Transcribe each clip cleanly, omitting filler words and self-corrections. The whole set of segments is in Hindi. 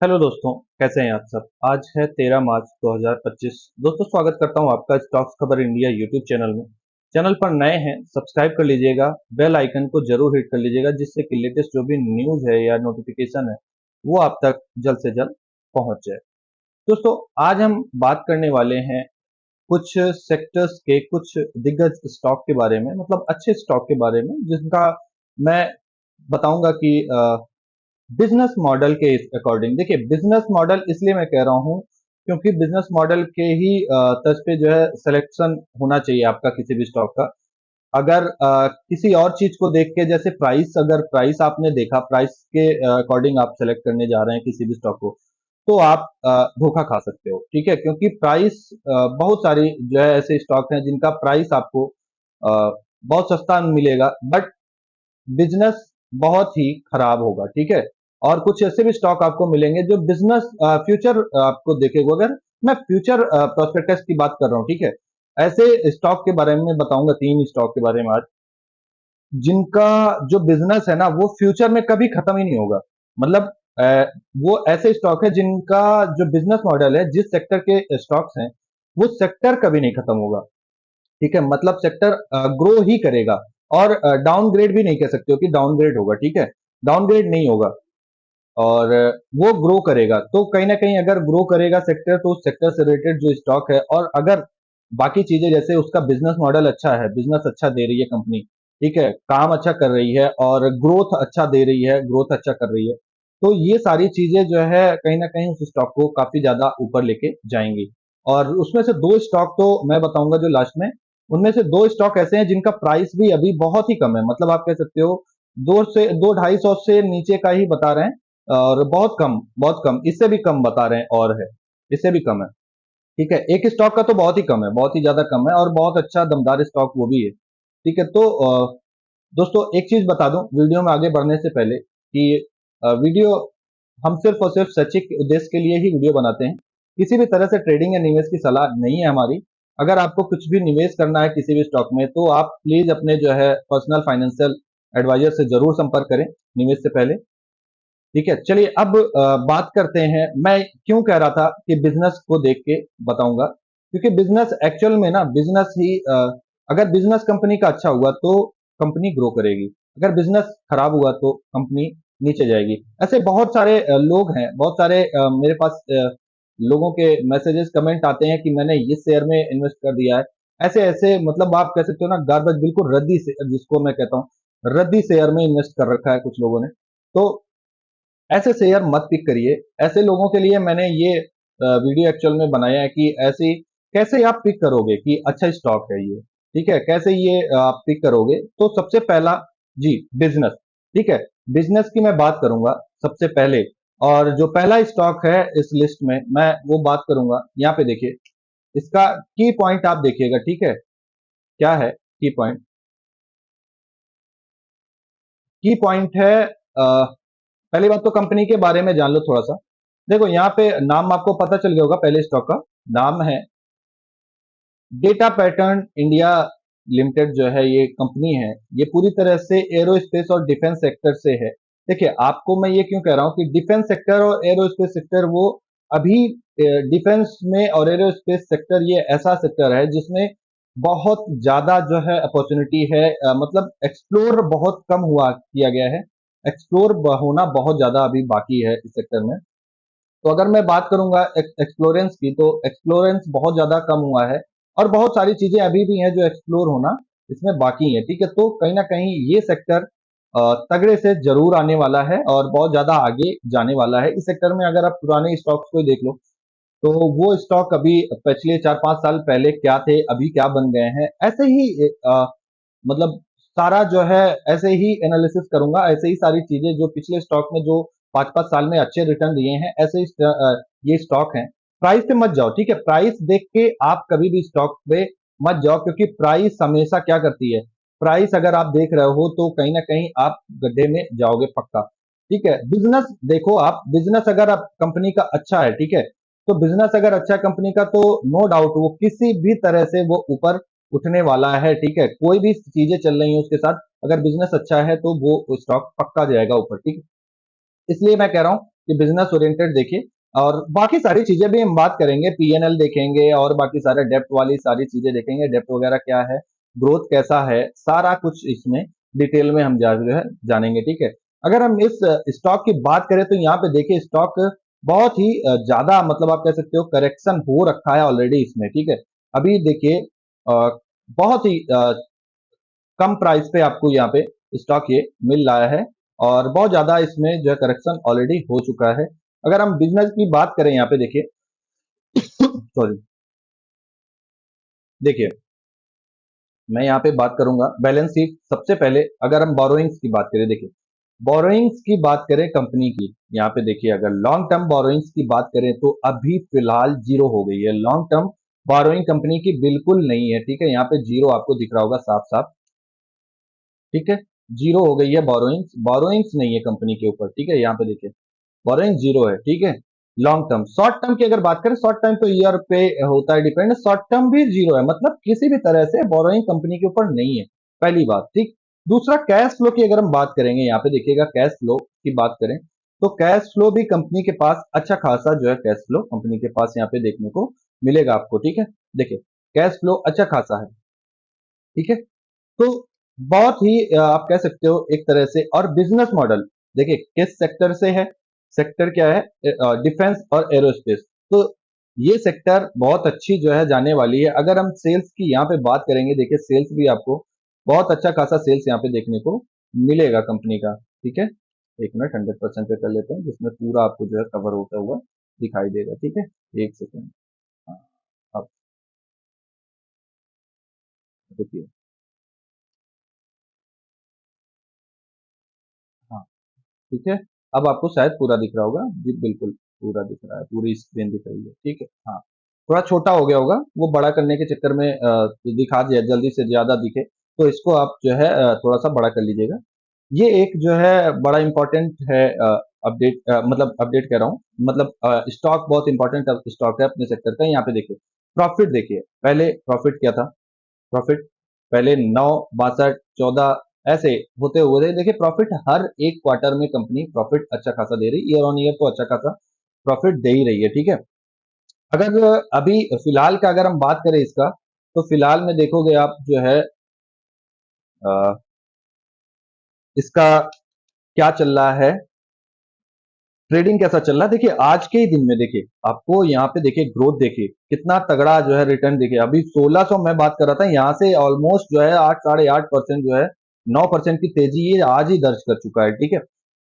हेलो दोस्तों, कैसे हैं आप सब। आज है 13 मार्च 2025। दोस्तों, स्वागत करता हूं आपका स्टॉक्स खबर इंडिया यूट्यूब चैनल में। चैनल पर नए हैं, सब्सक्राइब कर लीजिएगा, बेल आइकन को जरूर हिट कर लीजिएगा, जिससे कि लेटेस्ट जो भी न्यूज़ है या नोटिफिकेशन है वो आप तक जल्द से जल्द पहुंच जाए। दोस्तों, आज हम बात करने वाले हैं कुछ सेक्टर्स के, कुछ दिग्गज स्टॉक के बारे में, मतलब अच्छे स्टॉक के बारे में, जिनका मैं बताऊंगा कि बिजनेस मॉडल के अकॉर्डिंग। देखिए, बिजनेस मॉडल इसलिए मैं कह रहा हूँ क्योंकि बिजनेस मॉडल के ही तर्ज पे जो है सिलेक्शन होना चाहिए आपका किसी भी स्टॉक का। अगर किसी और चीज को देख के, जैसे प्राइस, अगर प्राइस आपने देखा, प्राइस के अकॉर्डिंग आप सेलेक्ट करने जा रहे हैं किसी भी स्टॉक को, तो आप धोखा खा सकते हो। ठीक है, क्योंकि प्राइस, बहुत सारी जो है ऐसे स्टॉक हैं जिनका प्राइस आपको बहुत सस्ता मिलेगा, बट बिजनेस बहुत ही खराब होगा। ठीक है, और कुछ ऐसे भी स्टॉक आपको मिलेंगे जो बिजनेस फ्यूचर आपको देखेगा। अगर मैं फ्यूचर प्रोस्पेक्टस की बात कर रहा हूँ, ठीक है, ऐसे स्टॉक के बारे में बताऊंगा, तीन स्टॉक के बारे में आज, जिनका जो बिजनेस है ना वो फ्यूचर में कभी खत्म ही नहीं होगा। मतलब अ, वो ऐसे स्टॉक है जिनका जो बिजनेस मॉडल है, जिस सेक्टर के स्टॉक्स हैं, वो सेक्टर कभी नहीं खत्म होगा। ठीक है, मतलब सेक्टर ग्रो ही करेगा, और डाउनग्रेड भी नहीं कह सकते हो कि डाउनग्रेड होगा। ठीक है, डाउनग्रेड नहीं होगा, और वो ग्रो करेगा। तो कहीं ना कहीं अगर ग्रो करेगा सेक्टर, तो उस सेक्टर से रिलेटेड जो स्टॉक है, और अगर बाकी चीजें, जैसे उसका बिजनेस मॉडल अच्छा है, बिजनेस अच्छा दे रही है कंपनी, ठीक है, काम अच्छा कर रही है और ग्रोथ अच्छा दे रही है, ग्रोथ अच्छा कर रही है, तो ये सारी चीजें जो है कहीं ना कहीं उस स्टॉक को काफी ज्यादा ऊपर लेके जाएंगी। और उसमें से दो स्टॉक तो मैं बताऊंगा जो लास्ट में, उनमें से दो स्टॉक ऐसे हैं जिनका प्राइस भी अभी बहुत ही कम है। मतलब आप कह सकते हो दो से दो 250 से नीचे का ही बता रहे हैं, और बहुत कम, बहुत कम, इससे भी कम बता रहे हैं, और है, इससे भी कम है। ठीक है, एक स्टॉक का तो बहुत ही कम है, बहुत ही ज्यादा कम है, और बहुत अच्छा दमदार स्टॉक वो भी है। ठीक है, तो दोस्तों, एक चीज बता दूं वीडियो में आगे बढ़ने से पहले कि वीडियो हम सिर्फ और सिर्फ शैक्षिक उद्देश्य के लिए ही वीडियो बनाते हैं। किसी भी तरह से ट्रेडिंग या निवेश की सलाह नहीं है हमारी। अगर आपको कुछ भी निवेश करना है किसी भी स्टॉक में, तो आप प्लीज अपने जो है पर्सनल फाइनेंशियल एडवाइजर से जरूर संपर्क करें निवेश से पहले। ठीक है, चलिए अब बात करते हैं। मैं क्यों कह रहा था कि बिजनेस को देख के बताऊंगा, क्योंकि बिजनेस एक्चुअल में ना, बिजनेस ही अगर बिजनेस कंपनी का अच्छा हुआ तो कंपनी ग्रो करेगी, अगर बिजनेस खराब हुआ तो कंपनी नीचे जाएगी। ऐसे बहुत सारे लोग हैं, बहुत सारे मेरे पास लोगों के मैसेजेस, कमेंट आते हैं कि मैंने इस शेयर में इन्वेस्ट कर दिया है। ऐसे ऐसे, मतलब आप कह सकते हो ना, गार्बेज, बिल्कुल रद्दी से, जिसको मैं कहता हूँ रद्दी शेयर में इन्वेस्ट कर रखा है कुछ लोगों ने। तो ऐसे शेयर मत पिक करिए। ऐसे लोगों के लिए मैंने ये वीडियो एक्चुअल में बनाया है कि ऐसी कैसे आप पिक करोगे कि अच्छा स्टॉक है ये। ठीक है, कैसे ये आप पिक करोगे। तो सबसे पहला, जी, बिजनेस। ठीक है, बिजनेस की मैं बात करूंगा सबसे पहले, और जो पहला स्टॉक है इस लिस्ट में मैं वो बात करूंगा। यहाँ पे देखिए, इसका की पॉइंट आप देखिएगा। ठीक है, क्या है की पॉइंट? की पॉइंट है, पहली बात तो कंपनी के बारे में जान लो थोड़ा सा। देखो, यहाँ पे नाम आपको पता चल गया होगा, पहले स्टॉक का नाम है डेटा पैटर्न इंडिया लिमिटेड। जो है ये कंपनी है, ये पूरी तरह से एरोस्पेस और डिफेंस सेक्टर से है। देखिए, आपको मैं ये क्यों कह रहा हूँ कि डिफेंस सेक्टर और एरोस्पेस सेक्टर, वो अभी डिफेंस में और एरोस्पेस सेक्टर ये ऐसा सेक्टर है जिसमें बहुत ज्यादा जो है अपॉर्चुनिटी है। मतलब एक्सप्लोर बहुत कम हुआ किया गया है, एक्सप्लोर होना बहुत ज्यादा अभी बाकी है इस सेक्टर में। तो अगर मैं बात करूंगा एक्सप्लोरेंस की, तो एक्सप्लोरेंस बहुत ज्यादा कम हुआ है, और बहुत सारी चीजें अभी भी हैं जो एक्सप्लोर होना इसमें बाकी है। ठीक है, तो कहीं ना कहीं ये सेक्टर तगड़े से जरूर आने वाला है और बहुत ज्यादा आगे जाने वाला है। इस सेक्टर में अगर आप पुराने स्टॉक्स को देख लो, तो वो स्टॉक अभी पिछले 4-5 साल पहले क्या थे, अभी क्या बन गए हैं, ऐसे ही मतलब सारा जो है ऐसे ही एनालिसिस करूंगा। ऐसे ही सारी चीजें जो पिछले स्टॉक में जो 5-5 साल में अच्छे रिटर्न दिए हैं, ऐसे ही ये स्टॉक हैं। प्राइस पे मत जाओ। ठीक है, प्राइस देख के आप कभी भी स्टॉक पे मत जाओ, क्योंकि प्राइस हमेशा क्या करती है, प्राइस अगर आप देख रहे हो तो कहीं ना कहीं आप गड्ढे में जाओगे पक्का। ठीक है, बिजनेस देखो, आप बिजनेस अगर आप कंपनी का अच्छा है, ठीक है, तो बिजनेस अगर अच्छा है कंपनी का, तो नो डाउट वो किसी भी तरह से वो ऊपर उठने वाला है। ठीक है, कोई भी चीजें चल रही हैं उसके साथ, अगर बिजनेस अच्छा है तो वो स्टॉक पक्का जाएगा ऊपर। ठीक है, इसलिए मैं कह रहा हूँ कि बिजनेस ओरिएंटेड देखिए, और बाकी सारी चीजें भी हम बात करेंगे, पीएनएल देखेंगे और बाकी सारे डेप्ट वाली सारी चीजें देखेंगे, डेप्ट वगैरह क्या है, ग्रोथ कैसा है, सारा कुछ इसमें डिटेल में हम जो है जानेंगे, ठीक है। अगर हम इस स्टॉक की बात करें तो यहाँ पे देखिए स्टॉक बहुत ही ज्यादा, मतलब आप कह सकते हो करेक्शन हो रखा है ऑलरेडी इसमें, ठीक है। अभी देखिए बहुत ही कम प्राइस पे आपको यहाँ पे स्टॉक ये मिल रहा है, और बहुत ज्यादा इसमें जो है करेक्शन ऑलरेडी हो चुका है। अगर हम बिजनेस की बात करें यहाँ पे देखिए सॉरी, देखिए मैं यहाँ पे बात करूंगा बैलेंस शीट सबसे पहले। अगर हम बोरोइंग्स की बात करें, देखिए बोरोइंग्स की बात करें कंपनी की, यहाँ पे देखिए अगर लॉन्ग टर्म बोरोइंग्स की बात करें तो अभी फिलहाल जीरो हो गई है। लॉन्ग टर्म बोरोइंग कंपनी की बिल्कुल नहीं है, ठीक है। यहाँ पे जीरो आपको दिख रहा होगा साफ साफ, ठीक है। जीरो हो गई है बोरोइंग्स, बोरोइंग्स नहीं है कंपनी के ऊपर, ठीक है। यहाँ पे देखिए बोरोइंग जीरो है, ठीक है। लॉन्ग टर्म, शॉर्ट टर्म की अगर बात करें, शॉर्ट टर्म तो ईयर पे होता है डिपेंड, शॉर्ट टर्म भी जीरो है, मतलब किसी भी तरह से बोरोइंग कंपनी के ऊपर नहीं है, पहली बात, ठीक। दूसरा कैश फ्लो की अगर हम बात करेंगे, यहाँ पे देखिएगा कैश फ्लो की बात करें तो कैश फ्लो भी कंपनी के पास अच्छा खासा जो है कैश फ्लो कंपनी के पास यहाँ पे देखने को मिलेगा आपको, ठीक है। देखिए कैश फ्लो अच्छा खासा है, ठीक है। तो बहुत ही आप कह सकते हो एक तरह से। और बिजनेस मॉडल देखिए किस सेक्टर से है, सेक्टर क्या है, डिफेंस और एरोस्पेस। तो ये सेक्टर बहुत अच्छी जो है जाने वाली है। अगर हम सेल्स की यहाँ पे बात करेंगे, देखिए सेल्स भी आपको बहुत अच्छा खासा सेल्स यहाँ पे देखने को मिलेगा कंपनी का, ठीक है। एक मिनट 100% पे कर लेते हैं, जिसमें पूरा आपको जो है कवर होता हुआ दिखाई देगा, ठीक है। एक सेकेंड, हाँ, अब रुकिए, हाँ, ठीक है। अब आपको शायद पूरा दिख रहा होगा जी, बिल्कुल पूरा दिख रहा है, पूरी स्क्रीन दिख रही है, ठीक है। हाँ, थोड़ा छोटा हो गया होगा, वो बड़ा करने के चक्कर में दिखा दिया जल्दी से ज्यादा दिखे, तो इसको आप जो है थोड़ा सा बड़ा कर लीजिएगा। ये एक जो है बड़ा इंपॉर्टेंट है अपडेट, मतलब अपडेट कह रहा हूँ, मतलब स्टॉक बहुत इंपॉर्टेंट स्टॉक है अपने सेक्टर का। यहाँ पे देखिए प्रॉफिट, देखिए पहले प्रॉफिट क्या था, प्रॉफिट पहले 9, 62, 14 ऐसे होते हुए देखिए प्रॉफिट हर एक क्वार्टर में कंपनी प्रॉफिट अच्छा खासा दे रही, ईयर ऑन ईयर तो अच्छा खासा प्रॉफिट दे ही रही है, ठीक है। अगर अभी फिलहाल का अगर हम बात करें इसका, तो फिलहाल में देखोगे आप जो है अ, इसका क्या चल रहा है, ट्रेडिंग कैसा चल रहा है। देखिए आज के ही दिन में देखिए आपको यहाँ पे देखिए ग्रोथ देखिए कितना तगड़ा जो है रिटर्न, देखिए अभी 1600 मैं बात कर रहा था, यहाँ से ऑलमोस्ट जो है 8, 8.5% जो है 9% की तेजी ये आज ही दर्ज कर चुका है, ठीक है।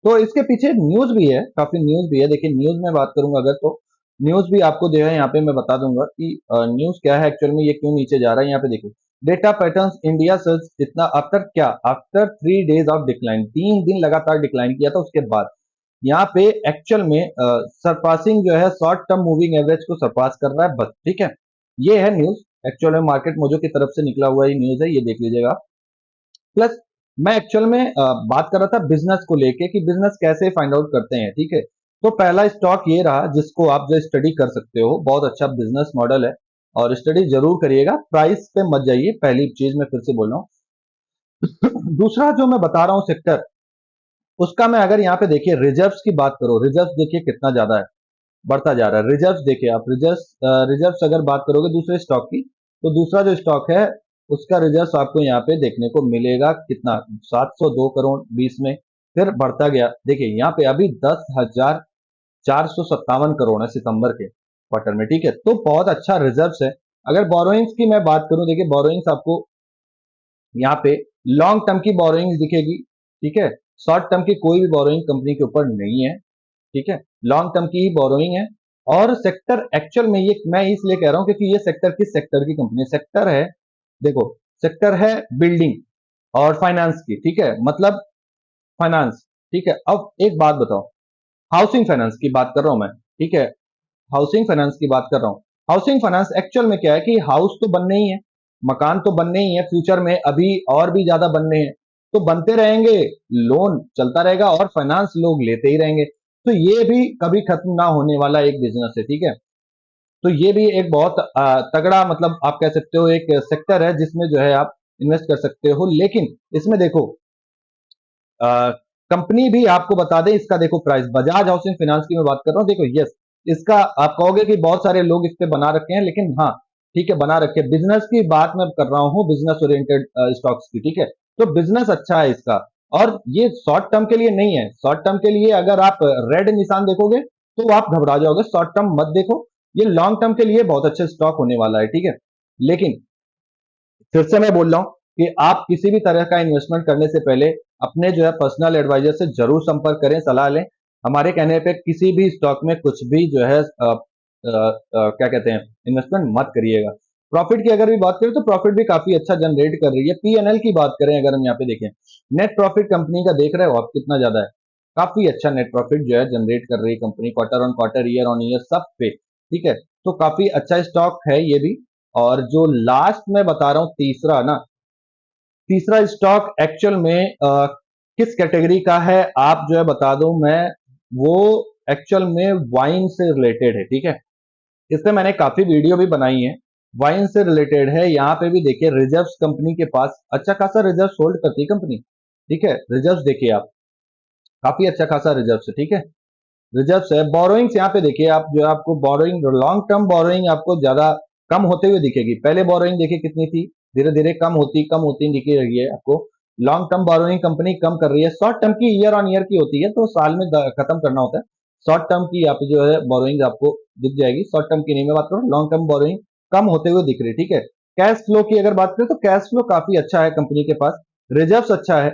तो इसके पीछे न्यूज भी है, काफी न्यूज भी है। देखिए न्यूज में बात करूंगा अगर, तो न्यूज भी आपको जो है यहाँ पे मैं बता दूंगा कि न्यूज क्या है एक्चुअल में, ये क्यों नीचे जा रहा है। यहाँ पे देखिए डेटा पैटर्न्स इंडिया सर्च इतना आफ्टर क्या, आफ्टर 3 डेज ऑफ डिक्लाइन, 3 दिन लगातार डिक्लाइन किया था, उसके बाद यहाँ पे एक्चुअल में सरपासिंग जो है शॉर्ट टर्म मूविंग एवरेज को सरपास कर रहा है बस, ठीक है। ये है न्यूज, एक्चुअल में मार्केट मोजो की तरफ से निकला हुआ ये न्यूज है, ये देख लीजिएगा। प्लस मैं एक्चुअल में बात कर रहा था बिजनेस को लेके कि बिजनेस कैसे फाइंड आउट करते हैं, ठीक है। तो पहला स्टॉक ये रहा जिसको आप जो स्टडी कर सकते हो, बहुत अच्छा बिजनेस मॉडल है, और स्टडी जरूर करिएगा, प्राइस पे मत जाइए, पहली चीज मैं फिर से बोल रहा हूँ। दूसरा जो मैं बता रहा हूँ सेक्टर, उसका मैं अगर यहाँ पे देखिए रिजर्व्स की बात करो, रिजर्व्स देखिए कितना ज्यादा है, बढ़ता जा रहा है। रिजर्व्स देखिए आप, रिजर्व्स रिजर्व्स अगर बात करोगे दूसरे स्टॉक की, तो दूसरा जो स्टॉक है उसका रिजर्व्स आपको यहाँ पे देखने को मिलेगा कितना, 702 करोड़ 20 में, फिर बढ़ता गया। देखिए यहाँ पे अभी 10,457 करोड़ है सितंबर के क्वार्टर में, ठीक है। तो बहुत अच्छा रिजर्व्स है। अगर बोरोइंग्स की मैं बात करूं, देखिए बोरोइंग्स आपको यहाँ पे लॉन्ग टर्म की बोरोइंग्स दिखेगी, ठीक है। शॉर्ट टर्म की कोई भी बोरोइंग कंपनी के ऊपर नहीं है, ठीक है। लॉन्ग टर्म की ही बोरोइंग है। और सेक्टर एक्चुअल में ये मैं इसलिए कह रहा हूं क्योंकि ये सेक्टर किस सेक्टर की कंपनी सेक्टर है, देखो सेक्टर है बिल्डिंग और फाइनेंस की, ठीक है, मतलब फाइनेंस, ठीक है। अब एक बात बताओ, हाउसिंग फाइनेंस की बात कर रहा हूं मैं, ठीक है, हाउसिंग फाइनेंस की बात कर रहा हूँ। हाउसिंग फाइनेंस एक्चुअल में क्या है कि हाउस तो बनने ही है, मकान तो बनने ही है, फ्यूचर में अभी और भी ज्यादा बनने हैं, तो बनते रहेंगे, लोन चलता रहेगा और फाइनेंस लोग लेते ही रहेंगे। तो ये भी कभी खत्म ना होने वाला एक बिजनेस है, ठीक है। तो ये भी एक बहुत तगड़ा, मतलब आप कह सकते हो एक सेक्टर है जिसमें जो है आप इन्वेस्ट कर सकते हो। लेकिन इसमें देखो कंपनी भी आपको बता दें, इसका देखो प्राइस, बजाज हाउसिंग फाइनेंस की मैं बात कर रहा हूँ, देखो यस, इसका आप कहोगे कि बहुत सारे लोग इस पे बना रखे हैं, लेकिन हाँ ठीक है बना रखे, बिजनेस की बात मैं कर रहा हूँ, बिजनेस ओरिएंटेड स्टॉक्स की, ठीक है। तो बिजनेस अच्छा है इसका, और ये शॉर्ट टर्म के लिए नहीं है। शॉर्ट टर्म के लिए अगर आप रेड निशान देखोगे तो आप घबरा जाओगे, शॉर्ट टर्म मत देखो, ये लॉन्ग टर्म के लिए बहुत अच्छा स्टॉक होने वाला है, ठीक है। लेकिन फिर से मैं बोल रहा हूं कि आप किसी भी तरह का इन्वेस्टमेंट करने से पहले अपने जो है पर्सनल एडवाइजर से जरूर संपर्क करें, सलाह लें। हमारे कहने पे किसी भी स्टॉक में कुछ भी जो है क्या कहते हैं, इन्वेस्टमेंट मत करिएगा। प्रॉफिट की अगर भी बात करें तो प्रॉफिट भी काफी अच्छा जनरेट कर रही है। पीएनएल की बात करें अगर हम यहाँ पे देखें, नेट प्रॉफिट कंपनी का देख रहे हो आप कितना ज्यादा है, काफी अच्छा नेट प्रॉफिट जो है जनरेट कर रही है company, quarter on quarter, year on year, सब पे, ठीक है। तो काफी अच्छा स्टॉक है ये भी। और जो लास्ट में बता रहा हूं तीसरा ना, तीसरा स्टॉक एक्चुअल में किस कैटेगरी का है आप जो है बता दो मैं, वो एक्चुअल में वाइन से रिलेटेड है, ठीक है। इस पे मैंने काफी वीडियो भी बनाई है, वाइन से रिलेटेड है। यहाँ पे भी देखिए रिजर्व्स कंपनी के पास अच्छा खासा रिजर्व होल्ड करती है कंपनी, ठीक है। रिजर्व्स देखिए आप, काफी अच्छा खासा रिजर्व्स है, ठीक है। रिजर्व्स है। बोरोइंग्स यहाँ पे देखिए आप, जो है आपको बोरोइंग, लॉन्ग टर्म बोरोइंग आपको ज्यादा कम होते हुए दिखेगी। पहले बोरोइंग देखिए कितनी थी, धीरे धीरे कम होती दिखी रही है आपको। लॉन्ग टर्म बोरोइंग कंपनी कम कर रही है। शॉर्ट टर्म की ईयर ऑन ईयर की होती है, तो साल में खत्म करना होता है। शॉर्ट टर्म की आप जो है बोरोइंग आपको दिख जाएगी, शॉर्ट टर्म की नहीं मैं बात करूँ, लॉन्ग टर्म बोरोइंग कम होते हुए दिख रही है, ठीक है। कैश फ्लो की अगर बात करें तो कैश फ्लो काफी अच्छा है कंपनी के पास, रिजर्व अच्छा है,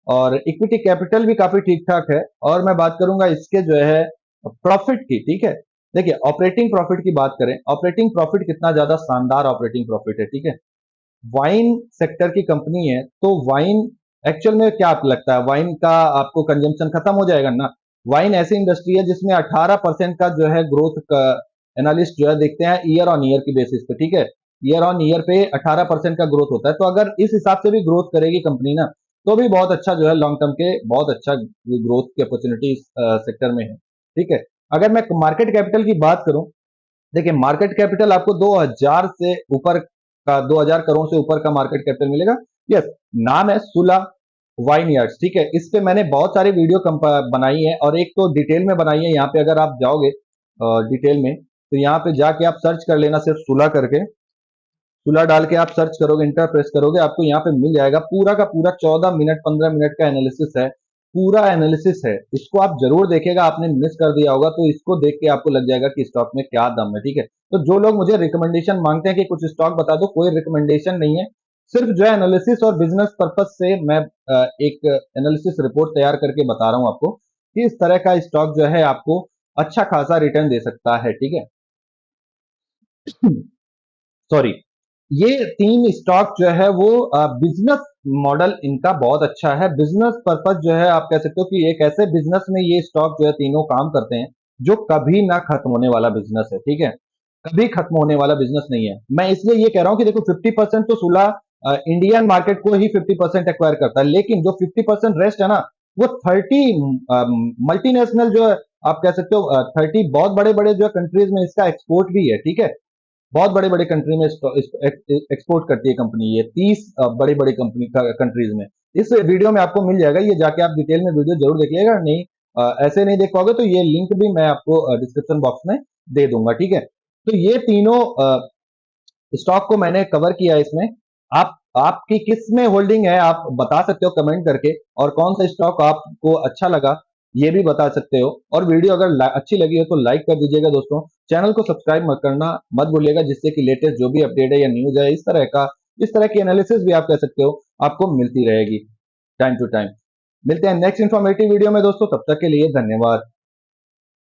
और इक्विटी कैपिटल भी काफी ठीक ठाक है। और मैं बात करूंगा इसके जो है प्रॉफिट की, ठीक है। देखिए ऑपरेटिंग प्रॉफिट की बात करें, ऑपरेटिंग प्रॉफिट कितना ज्यादा शानदार ऑपरेटिंग प्रॉफिट है, ठीक है। वाइन सेक्टर की कंपनी है, तो वाइन एक्चुअल में क्या आपको लगता है, वाइन का आपको कंजम्पशन खत्म हो जाएगा ना। वाइन ऐसी इंडस्ट्री है जिसमें 18% का जो है ग्रोथ का एनालिस्ट जो है देखते हैं ईयर ऑन ईयर की बेसिस पे, ठीक है। ईयर ऑन ईयर पे 18% का ग्रोथ होता है, तो अगर इस हिसाब से भी ग्रोथ करेगी कंपनी ना, तो भी बहुत अच्छा जो है लॉन्ग टर्म के बहुत अच्छा ग्रोथ की अपॉर्चुनिटी सेक्टर में है, ठीक है। अगर मैं मार्केट कैपिटल की बात करूं, देखिए मार्केट कैपिटल आपको 2000 से ऊपर का, 2000 करोड़ से ऊपर का मार्केट कैपिटल मिलेगा। यस, नाम है सुला वाइन यार्ड्स, ठीक है। इस पे मैंने बहुत सारी वीडियो बनाई है, और एक तो डिटेल में बनाई है। यहाँ पे अगर आप जाओगे डिटेल में, तो यहाँ पे जाके आप सर्च कर लेना, सिर्फ सुला करके, सुला डाल के आप सर्च करोगे, इंटर प्रेस करोगे, आपको यहाँ पे मिल जाएगा पूरा का पूरा 14 मिनट 15 मिनट का एनालिसिस है, पूरा एनालिसिस है। इसको आप जरूर देखिएगा, आपने मिस कर दिया होगा तो इसको देख के आपको लग जाएगा कि स्टॉक में क्या दम है, ठीक है। तो जो लोग मुझे रिकमेंडेशन मांगते हैं कि कुछ स्टॉक बता दो, कोई रिकमेंडेशन नहीं है, सिर्फ जो है एनालिसिस और बिजनेस पर्पज से मैं एक एनालिसिस रिपोर्ट तैयार करके बता रहा हूं आपको कि इस तरह का स्टॉक जो है आपको अच्छा खासा रिटर्न दे सकता है, ठीक है। सॉरी, ये तीन स्टॉक जो है वो बिजनेस मॉडल इनका बहुत अच्छा है, बिजनेस पर्पस जो है आप कह सकते हो कि एक ऐसे बिजनेस में ये स्टॉक जो है तीनों काम करते हैं जो कभी ना खत्म होने वाला बिजनेस है, ठीक है। कभी खत्म होने वाला बिजनेस नहीं है। मैं इसलिए ये कह रहा हूं कि देखो 50% तो सुला इंडियन मार्केट को ही 50% एक्वायर करता है, लेकिन जो 50% रेस्ट है ना, वो 30 मल्टीनेशनल जो है आप कह सकते हो 30 बहुत बड़े बड़े जो कंट्रीज में इसका एक्सपोर्ट भी है, ठीक है। बहुत बड़े बड़े कंट्री में एक्सपोर्ट करती है कंपनी, ये 30 बड़ी बड़ी कंपनी कंट्रीज में। इस वीडियो में आपको मिल जाएगा, ये जाके आप डिटेल में वीडियो जरूर देखिएगा, नहीं ऐसे नहीं देख पाओगे तो ये लिंक भी मैं आपको डिस्क्रिप्शन बॉक्स में दे दूंगा, ठीक है। तो ये तीनों स्टॉक को मैंने कवर किया इसमें। आप आपकी किस में होल्डिंग है आप बता सकते हो कमेंट करके, और कौन सा स्टॉक आपको अच्छा लगा ये भी बता सकते हो। और वीडियो अगर अच्छी लगी हो तो लाइक कर दीजिएगा दोस्तों, चैनल को सब्सक्राइब मत करना मत भूलिएगा, जिससे कि लेटेस्ट जो भी अपडेट है या न्यूज है इस तरह की एनालिसिस भी आप कह सकते हो आपको मिलती रहेगी टाइम टू टाइम। मिलते हैं नेक्स्ट इन्फॉर्मेटिव वीडियो में दोस्तों, तब तक के लिए धन्यवाद।